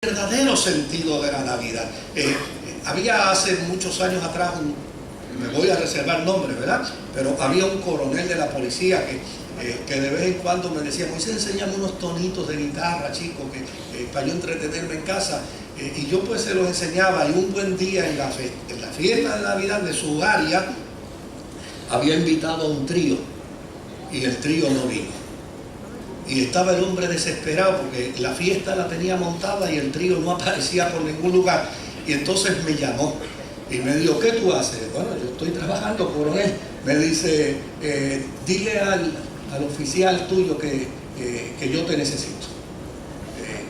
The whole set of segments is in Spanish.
verdadero sentido de la Navidad. Había hace muchos años atrás, me voy a reservar nombres, ¿verdad? Pero había un coronel de la policía que de vez en cuando me decía: Moisés, enséñame unos tonitos de guitarra, chico, para yo entretenerme en casa. Y yo pues se los enseñaba, y un buen día en la fiesta de Navidad de su área había invitado a un trío, y el trío no vino. Y estaba el hombre desesperado porque la fiesta la tenía montada y el trío no aparecía por ningún lugar. Y entonces me llamó y me dijo: ¿qué tú haces? Bueno, yo estoy trabajando, coronel. Me dice: dile al oficial tuyo que yo te necesito,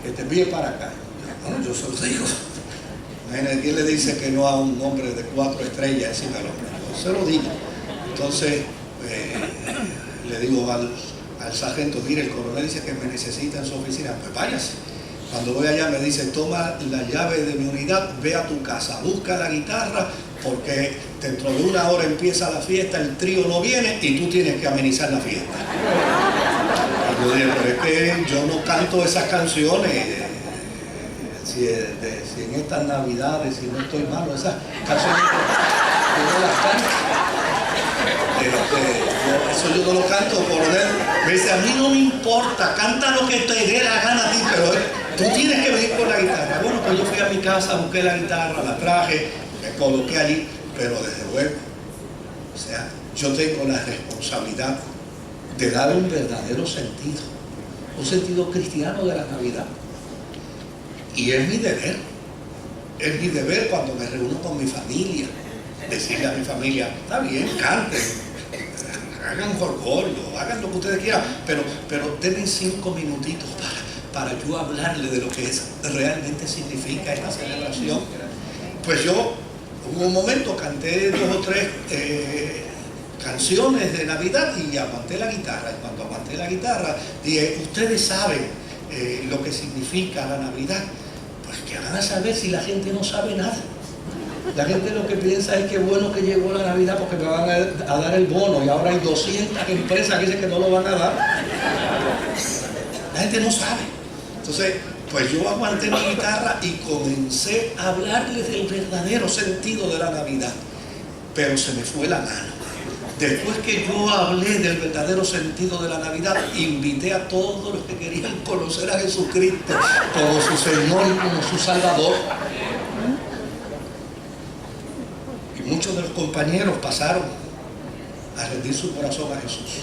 que te envíe para acá. Bueno, yo se lo digo. Imagínate, ¿quién le dice que no a un hombre de 4 estrellas encima del hombre? Yo se lo digo. Entonces le digo al sargento: mire, el coronel dice que me necesita en su oficina. Pues váyase. Cuando voy allá me dice: toma la llave de mi unidad, ve a tu casa, busca la guitarra, porque dentro de una hora empieza la fiesta, el trío no viene y tú tienes que amenizar la fiesta. Y yo dije: pero es que yo no canto esas canciones. Si en estas navidades, si no estoy malo, esas canciones yo no las canto. Eso yo no lo canto, coronel. Me dice: a mí no me importa, canta lo que te dé la gana a ti, pero tú tienes que venir con la guitarra. Bueno, pues yo fui a mi casa, busqué la guitarra, la traje, me coloqué allí, pero desde luego, o sea, yo tengo la responsabilidad de dar un verdadero sentido, un sentido cristiano de la Navidad. Y es mi deber cuando me reúno con mi familia, decirle a mi familia: está bien, canten, hagan jolgorio, hagan lo que ustedes quieran, pero denme 5 minutitos para yo hablarle de lo que realmente significa esta celebración. Pues yo, hubo un momento, canté 2 o 3 canciones de Navidad y aguanté la guitarra. Y cuando aguanté la guitarra, dije: ustedes saben lo que significa la Navidad. Pues que van a saber si la gente no sabe nada. La gente lo que piensa es que bueno que llegó la Navidad porque me van a dar el bono, y ahora hay 200 empresas que dicen que no lo van a dar. La gente no sabe. Entonces, pues yo aguanté mi guitarra y comencé a hablarles del verdadero sentido de la Navidad. Pero se me fue la mano. Después que yo hablé del verdadero sentido de la Navidad, invité a todos los que querían conocer a Jesucristo como su Señor y como su Salvador. Y muchos de los compañeros pasaron a rendir su corazón a Jesús.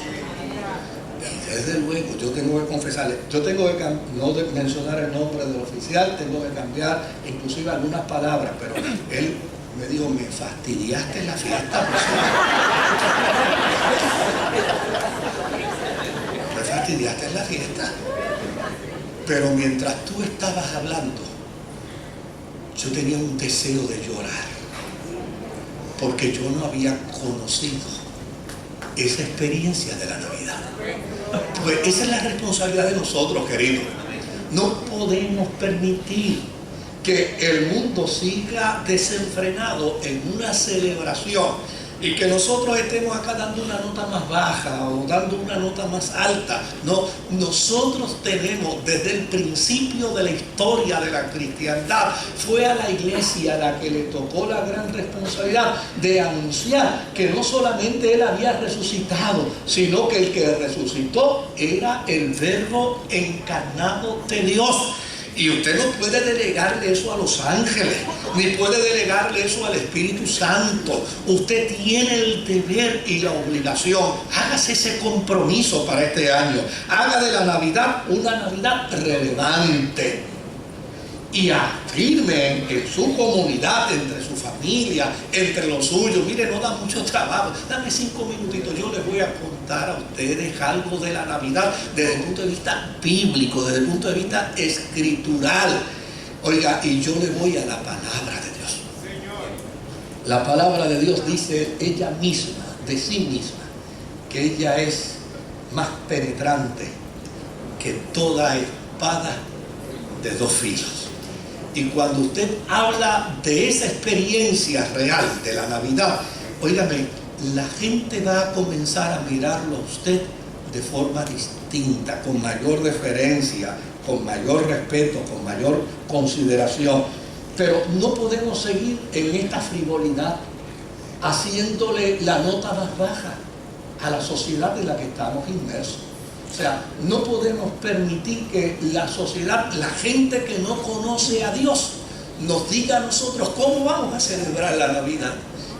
Y desde luego, yo tengo que confesarle, yo tengo que no mencionar el nombre del oficial, tengo que cambiar inclusive algunas palabras, pero él me dijo: me fastidiaste la fiesta, me fastidiaste la fiesta. Pero mientras tú estabas hablando, yo tenía un deseo de llorar, porque yo no había conocido esa experiencia de la Navidad. Pues esa es la responsabilidad de nosotros, queridos. No podemos permitir que el mundo siga desenfrenado en una celebración y que nosotros estemos acá dando una nota más baja o dando una nota más alta. No, nosotros tenemos, desde el principio de la historia de la cristiandad, fue a la iglesia a la que le tocó la gran responsabilidad de anunciar que no solamente Él había resucitado, sino que el que resucitó era el Verbo encarnado de Dios. Y usted no puede delegarle eso a los ángeles, ni puede delegarle eso al Espíritu Santo. Usted tiene el deber y la obligación. Hágase ese compromiso para este año. Haga de la Navidad una Navidad relevante. Y afirme en su comunidad, entre su familia, entre los suyos. Mire, no da mucho trabajo. Dame 5 minutitos, yo les voy a contar a ustedes algo de la Navidad desde el punto de vista bíblico, desde el punto de vista escritural. Oiga, y yo le voy a la palabra de Dios. La palabra de Dios dice ella misma, de sí misma, que ella es más penetrante que toda espada de 2 filos. Y cuando usted habla de esa experiencia real de la Navidad, óigame, la gente va a comenzar a mirarlo a usted de forma distinta, con mayor deferencia, con mayor respeto, con mayor consideración. Pero no podemos seguir en esta frivolidad, haciéndole la nota más baja a la sociedad en la que estamos inmersos. O sea, no podemos permitir que la sociedad, la gente que no conoce a Dios, nos diga a nosotros cómo vamos a celebrar la Navidad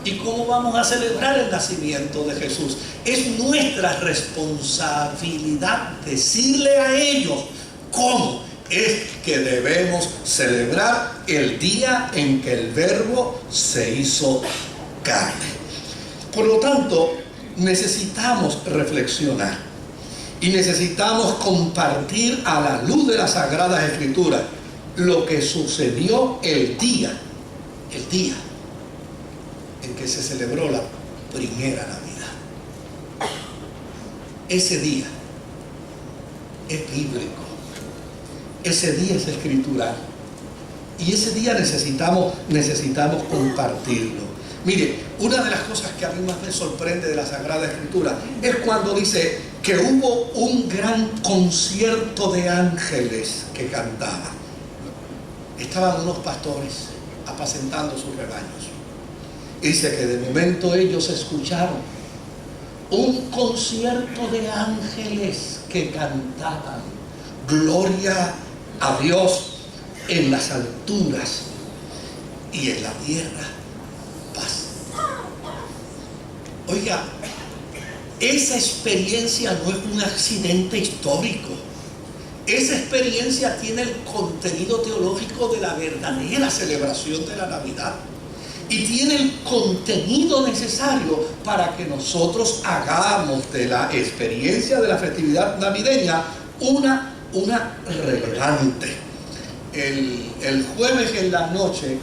y cómo vamos a celebrar el nacimiento de Jesús. Es nuestra responsabilidad decirle a ellos cómo es que debemos celebrar el día en que el Verbo se hizo carne. Por lo tanto, necesitamos reflexionar y necesitamos compartir a la luz de las Sagradas Escrituras lo que sucedió el día en que se celebró la primera Navidad. Ese día es bíblico, ese día es escritural y ese día necesitamos compartirlo. Mire, una de las cosas que a mí más me sorprende de la Sagrada Escritura es cuando dice que hubo un gran concierto de ángeles que cantaban. Estaban unos pastores apacentando sus rebaños. Dice que de momento ellos escucharon un concierto de ángeles que cantaban gloria a Dios en las alturas y en la tierra paz. Oiga, esa experiencia no es un accidente histórico. Esa experiencia tiene el contenido teológico de la verdadera celebración de la Navidad y tiene el contenido necesario para que nosotros hagamos de la experiencia de la festividad navideña una relevante. El jueves en la noche,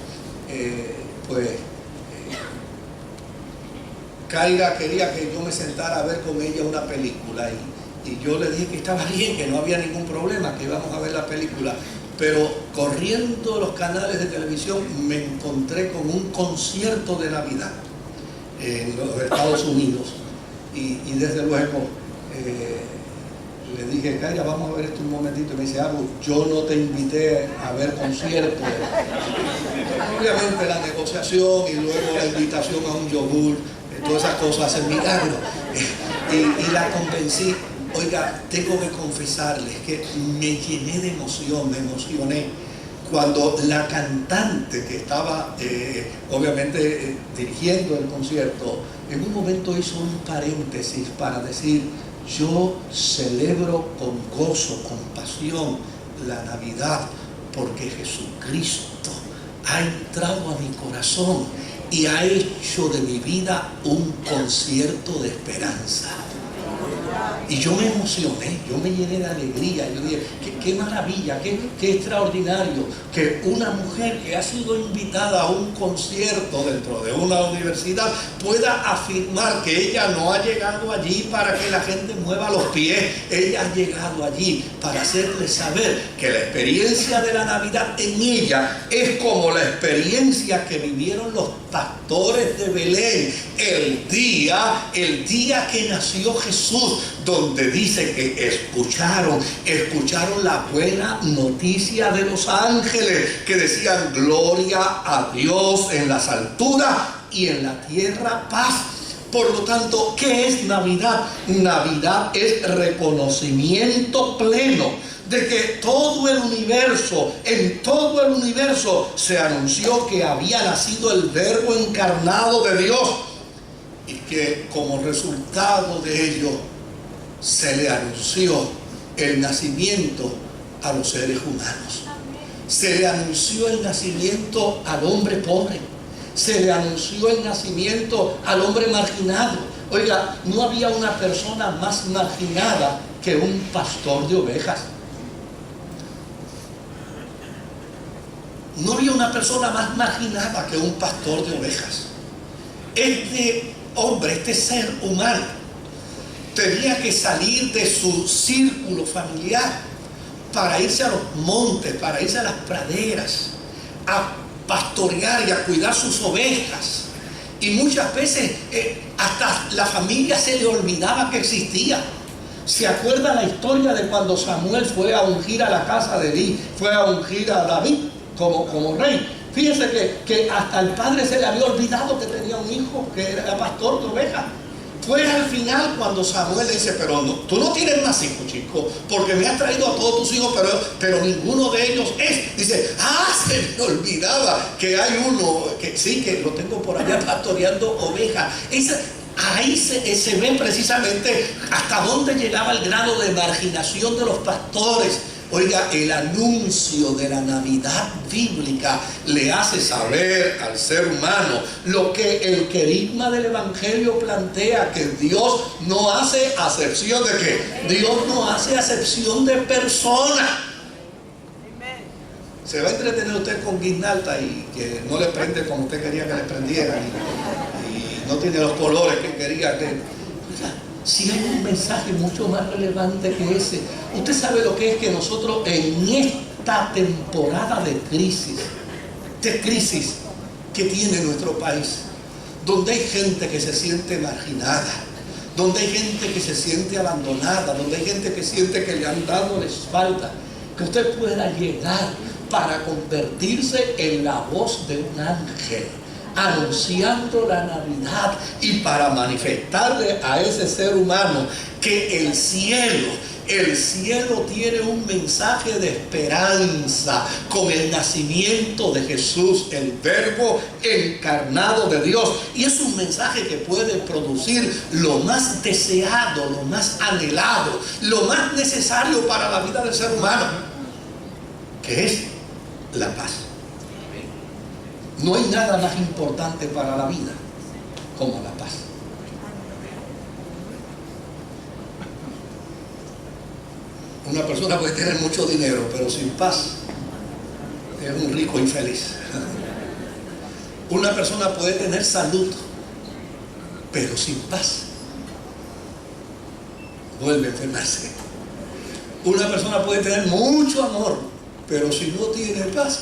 Kaira quería que yo me sentara a ver con ella una película y yo le dije que estaba bien, que no había ningún problema, que íbamos a ver la película. Pero corriendo los canales de televisión me encontré con un concierto de Navidad en los Estados Unidos y desde luego le dije, Kaira, vamos a ver esto un momentito. Y me dice, yo no te invité a ver conciertos. Obviamente la negociación y luego la invitación a un yogur, todas esas cosas hacen milagros. Y la convencí. Oiga, tengo que confesarles que me llené de emoción, me emocioné cuando la cantante que estaba obviamente dirigiendo el concierto, en un momento hizo un paréntesis para decir, yo celebro con gozo, con pasión la Navidad porque Jesucristo ha entrado a mi corazón y ha hecho de mi vida un concierto de esperanza. Y yo me emocioné, yo me llené de alegría. Yo dije, qué maravilla, qué extraordinario que una mujer que ha sido invitada a un concierto dentro de una universidad pueda afirmar que ella no ha llegado allí para que la gente mueva los pies. Ella ha llegado allí para hacerle saber que la experiencia de la Navidad en ella es como la experiencia que vivieron los pastores de Belén el día que nació Jesús, donde dice que escucharon la buena noticia de los ángeles que decían gloria a Dios en las alturas y en la tierra paz. Por lo tanto, ¿qué es Navidad? Navidad es reconocimiento pleno de que en todo el universo se anunció que había nacido el Verbo encarnado de Dios y que como resultado de ello se le anunció el nacimiento a los seres humanos. Se le anunció el nacimiento al hombre pobre. Se le anunció el nacimiento al hombre marginado. Oiga, no había una persona más marginada que un pastor de ovejas. No había una persona más marginada que un pastor de ovejas. Este hombre, este ser humano, tenía que salir de su círculo familiar para irse a los montes, para irse a las praderas, a pastorear y a cuidar sus ovejas. Y muchas veces hasta la familia se le olvidaba que existía, ¿Se acuerda la historia de cuando Samuel fue a ungir a la casa de Elí, fue a ungir a David como rey? Fíjense que hasta el padre se le había olvidado que tenía un hijo que era pastor de ovejas. Fue al final cuando Samuel le dice, pero no, tú no tienes más hijos, chico, porque me has traído a todos tus hijos, pero ninguno de ellos es. Dice, se me olvidaba que hay uno, que sí, que lo tengo por allá pastoreando ovejas. Ahí se ve precisamente hasta dónde llegaba el grado de marginación de los pastores. Oiga, el anuncio de la Navidad bíblica le hace saber al ser humano lo que el querigma del Evangelio plantea, que Dios no hace acepción de qué. Dios no hace acepción de personas. Se va a entretener usted con guirnalda y que no le prende como usted quería que le prendieran y no tiene los colores que quería que... Si hay un mensaje mucho más relevante que ese. Usted sabe lo que es que nosotros en esta temporada de crisis que tiene nuestro país, donde hay gente que se siente marginada, donde hay gente que se siente abandonada, donde hay gente que siente que le han dado la espalda, que usted pueda llegar para convertirse en la voz de un ángel, anunciando la Navidad y para manifestarle a ese ser humano que el cielo tiene un mensaje de esperanza con el nacimiento de Jesús, el Verbo encarnado de Dios. Y es un mensaje que puede producir lo más deseado, lo más anhelado, lo más necesario para la vida del ser humano, que es la paz. No hay nada más importante para la vida como la paz. Una persona puede tener mucho dinero, pero sin paz es un rico infeliz. Una persona puede tener salud, pero sin paz vuelve a enfermarse. Una persona puede tener mucho amor, pero si no tiene paz,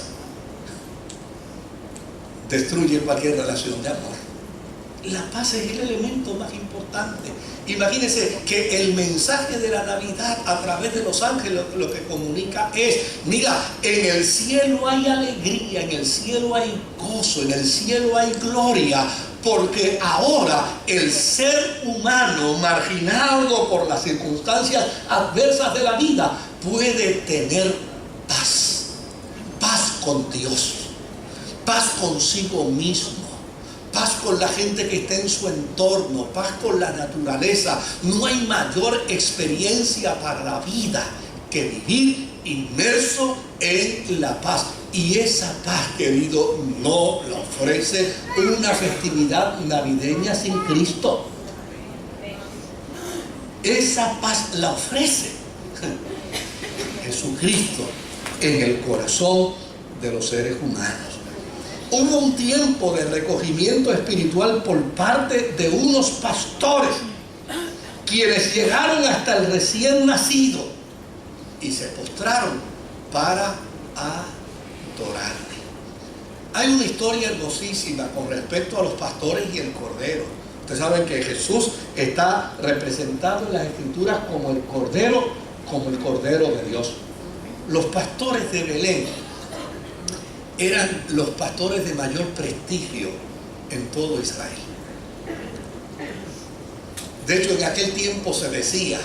destruye cualquier relación de amor. La paz es el elemento más importante. Imagínense que el mensaje de la Navidad a través de los ángeles lo que comunica es, mira, en el cielo hay alegría, en el cielo hay gozo, en el cielo hay gloria, porque ahora el ser humano marginado por las circunstancias adversas de la vida puede tener paz, paz con Dios, paz consigo mismo, paz con la gente que está en su entorno, paz con la naturaleza. No hay mayor experiencia para la vida que vivir inmerso en la paz. Y esa paz, querido, no la ofrece una festividad navideña sin Cristo. Esa paz la ofrece Jesucristo en el corazón de los seres humanos. Hubo un tiempo de recogimiento espiritual por parte de unos pastores, quienes llegaron hasta el recién nacido y se postraron para adorarle. Hay una historia hermosísima con respecto a los pastores y el cordero. Ustedes saben que Jesús está representado en las Escrituras como el cordero de Dios. Los pastores de Belén eran los pastores de mayor prestigio en todo Israel. De hecho, en aquel tiempo se decía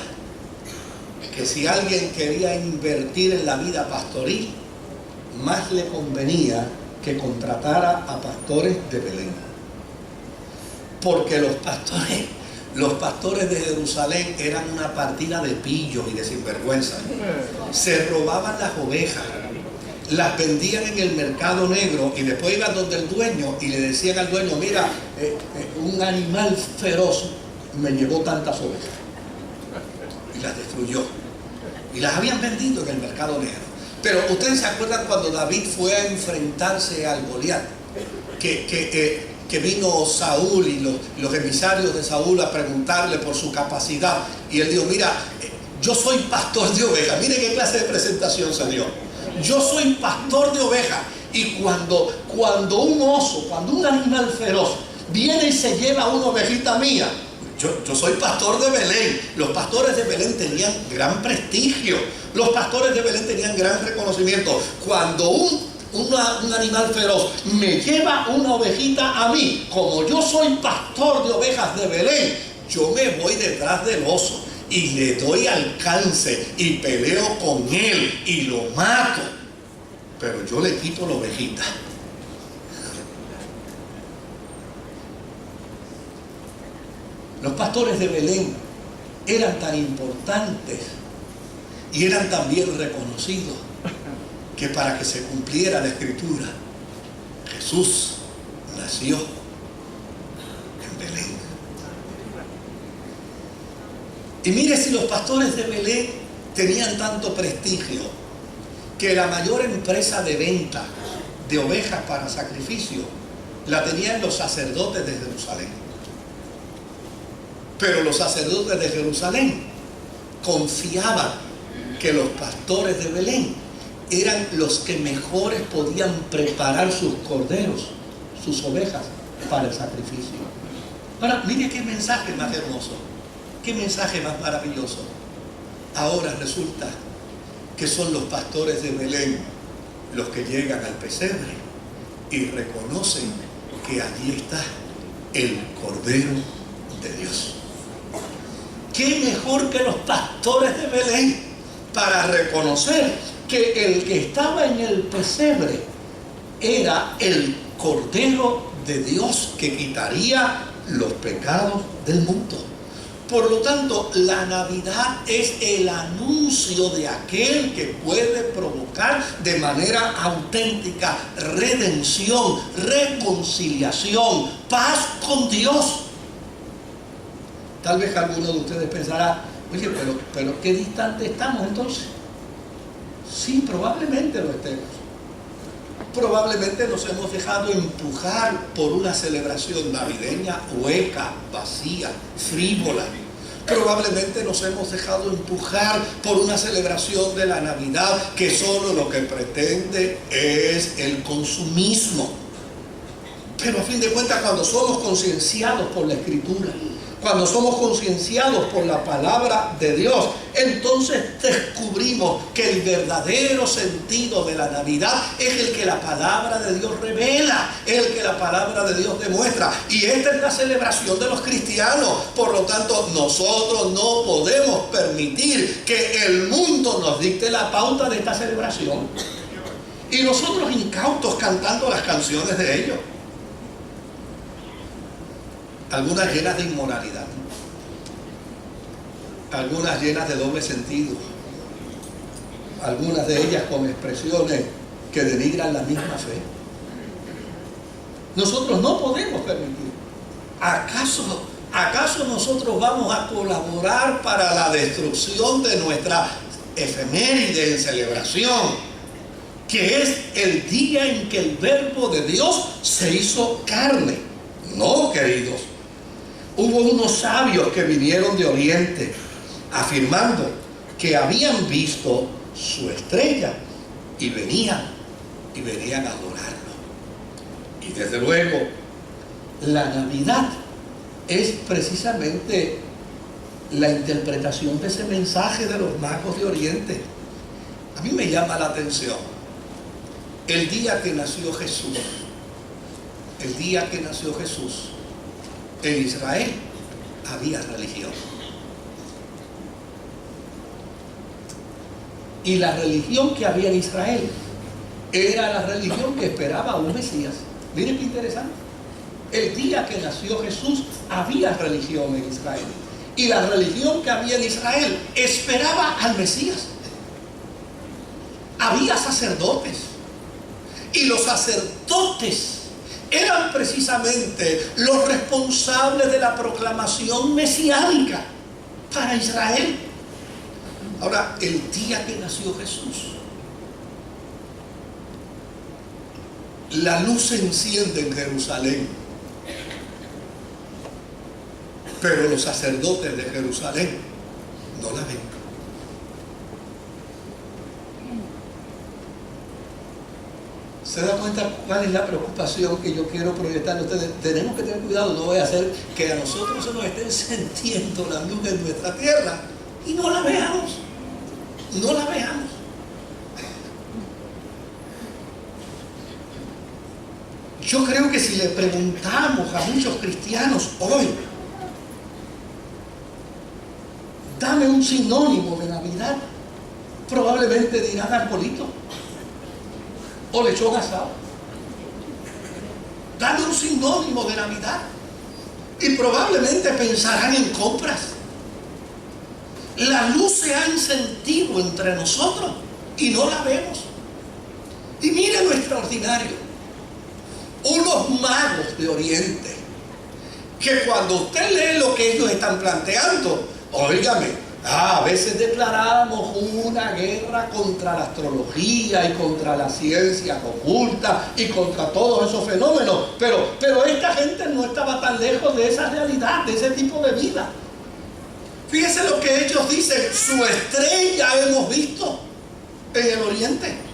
que si alguien quería invertir en la vida pastoril, más le convenía que contratara a pastores de Belén. Porque los pastores de Jerusalén eran una partida de pillos y de sinvergüenza. Se robaban las ovejas, las vendían en el mercado negro y después iban donde el dueño y le decían al dueño, mira, un animal feroz me llevó tantas ovejas y las destruyó y las habían vendido en el mercado negro. Pero ustedes se acuerdan cuando David fue a enfrentarse al Goliat, que vino Saúl y los emisarios de Saúl a preguntarle por su capacidad, y él dijo, mira, yo soy pastor de ovejas. Mire qué clase de presentación se dio. Yo soy pastor de ovejas, y cuando un oso, cuando un animal feroz viene y se lleva una ovejita mía, Yo soy pastor de Belén. Los pastores de Belén tenían gran prestigio. Los pastores de Belén tenían gran reconocimiento. Cuando un animal feroz me lleva una ovejita a mí, como yo soy pastor de ovejas de Belén, yo me voy detrás del oso y le doy alcance y peleo con él y lo mato. Pero yo le quito la ovejita. Los pastores de Belén eran tan importantes y eran tan bien reconocidos que para que se cumpliera la escritura, Jesús nació en Belén. Y mire, si los pastores de Belén tenían tanto prestigio, que la mayor empresa de venta de ovejas para sacrificio la tenían los sacerdotes de Jerusalén. Pero los sacerdotes de Jerusalén confiaban que los pastores de Belén eran los que mejores podían preparar sus corderos, sus ovejas, para el sacrificio. Ahora, mire qué mensaje más hermoso, qué mensaje más maravilloso. Ahora resulta que son los pastores de Belén los que llegan al pesebre y reconocen que allí está el Cordero de Dios. ¿Qué mejor que los pastores de Belén para reconocer que el que estaba en el pesebre era el Cordero de Dios que quitaría los pecados del mundo? Por lo tanto, la Navidad es el anuncio de aquel que puede provocar de manera auténtica redención, reconciliación, paz con Dios. Tal vez alguno de ustedes pensará, oye, pero ¿qué distante estamos entonces? Sí, probablemente lo estemos. Probablemente nos hemos dejado empujar por una celebración navideña hueca, vacía, frívola. Probablemente nos hemos dejado empujar por una celebración de la Navidad que solo lo que pretende es el consumismo. Pero a fin de cuentas, cuando somos concienciados por la Escritura, cuando somos concienciados por la palabra de Dios, entonces descubrimos que el verdadero sentido de la Navidad es el que la palabra de Dios revela, es el que la palabra de Dios demuestra. Y esta es la celebración de los cristianos. Por lo tanto, nosotros no podemos permitir que el mundo nos dicte la pauta de esta celebración. Y nosotros incautos cantando las canciones de ellos. Algunas llenas de inmoralidad, algunas llenas de doble sentido, algunas de ellas con expresiones que denigran la misma fe. Nosotros no podemos permitir. ¿Acaso nosotros vamos a colaborar para la destrucción de nuestra efeméride en celebración, que es el día en que el Verbo de Dios se hizo carne? No, queridos. Hubo unos sabios que vinieron de Oriente afirmando que habían visto su estrella y venían a adorarlo. Y desde luego, la Navidad es precisamente la interpretación de ese mensaje de los magos de Oriente. A mí me llama la atención el día que nació Jesús. El día que nació Jesús, en Israel había religión. Y la religión que había en Israel era la religión que esperaba a un Mesías. Miren qué interesante. El día que nació Jesús había religión en Israel. Y la religión que había en Israel esperaba al Mesías. Había sacerdotes. Y los sacerdotes eran precisamente los responsables de la proclamación mesiánica para Israel. Ahora, el día que nació Jesús, la luz se enciende en Jerusalén, pero los sacerdotes de Jerusalén no la ven. ¿Se da cuenta cuál es la preocupación que yo quiero proyectar en ustedes? Tenemos que tener cuidado, no voy a hacer que a nosotros se nos estén sentiendo la luz en nuestra tierra y no la veamos. No la veamos. Yo creo que si le preguntamos a muchos cristianos hoy, dame un sinónimo de Navidad, probablemente dirán arbolito o lechón asado. Dame un sinónimo de Navidad y probablemente pensarán en compras. La luz se ha encendido entre nosotros y no la vemos. Y mire lo extraordinario. Unos magos de Oriente, que cuando usted lee lo que ellos están planteando, óigame, a veces declaramos una guerra contra la astrología y contra la ciencia oculta y contra todos esos fenómenos, pero esta gente no estaba tan lejos de esa realidad, de ese tipo de vida. Fíjense lo que ellos dicen: su estrella hemos visto en el Oriente.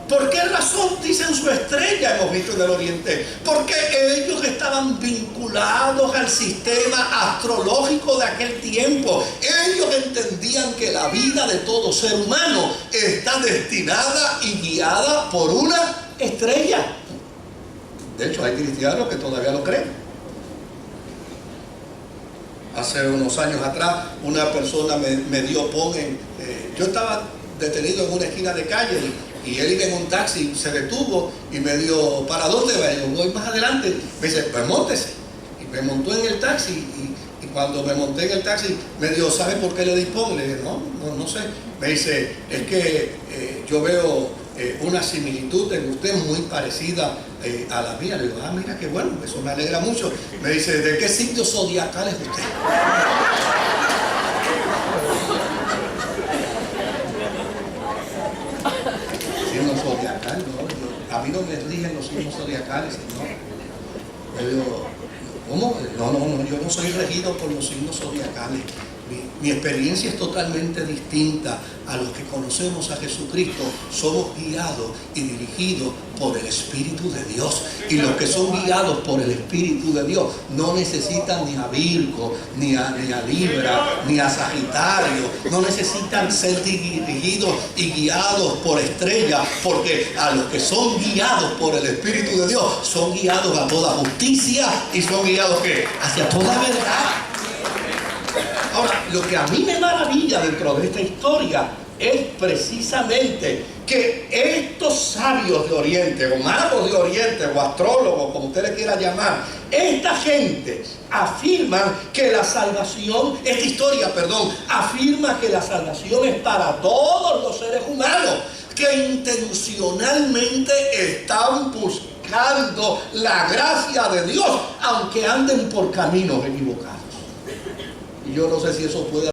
¿Por qué razón dicen su estrella hemos visto en el Oriente? Porque ellos estaban vinculados al sistema astrológico de aquel tiempo. Ellos entendían que la vida de todo ser humano está destinada y guiada por una estrella. De hecho, hay cristianos que todavía lo creen. Hace unos años atrás, una persona me dio yo estaba detenido en una esquina de calle y él iba en un taxi, se detuvo y me dijo: ¿para dónde va? Yo voy más adelante. Me dice: pues móntese. Y me montó en el taxi y cuando me monté en el taxi me dijo: ¿sabe por qué le di pon? Le dije: no sé. Me dice: es que yo veo una similitud en usted muy parecida a la mía. Le digo: ah, mira qué bueno, eso me alegra mucho. Me dice: ¿de qué signo zodiacal es usted? Signos zodiacales, no, a mí no me rigen los signos zodiacales, no. Yo digo: ¿cómo? No, yo no soy regido por los signos zodiacales. Mi experiencia es totalmente distinta a los que conocemos a Jesucristo. Somos guiados y dirigidos por el Espíritu de Dios. Y los que son guiados por el Espíritu de Dios no necesitan ni a Virgo, ni a Libra, ni a Sagitario. No necesitan ser dirigidos y guiados por estrellas, porque a los que son guiados por el Espíritu de Dios son guiados a toda justicia y son guiados ¿qué? Hacia toda verdad. Ahora, lo que a mí me maravilla dentro de esta historia es precisamente que estos sabios de Oriente, o magos de Oriente, o astrólogos, como usted le quiera llamar, esta gente afirman que la salvación, afirma que la salvación es para todos los seres humanos, que intencionalmente están buscando la gracia de Dios, aunque anden por caminos equivocados. Y yo no sé si eso puede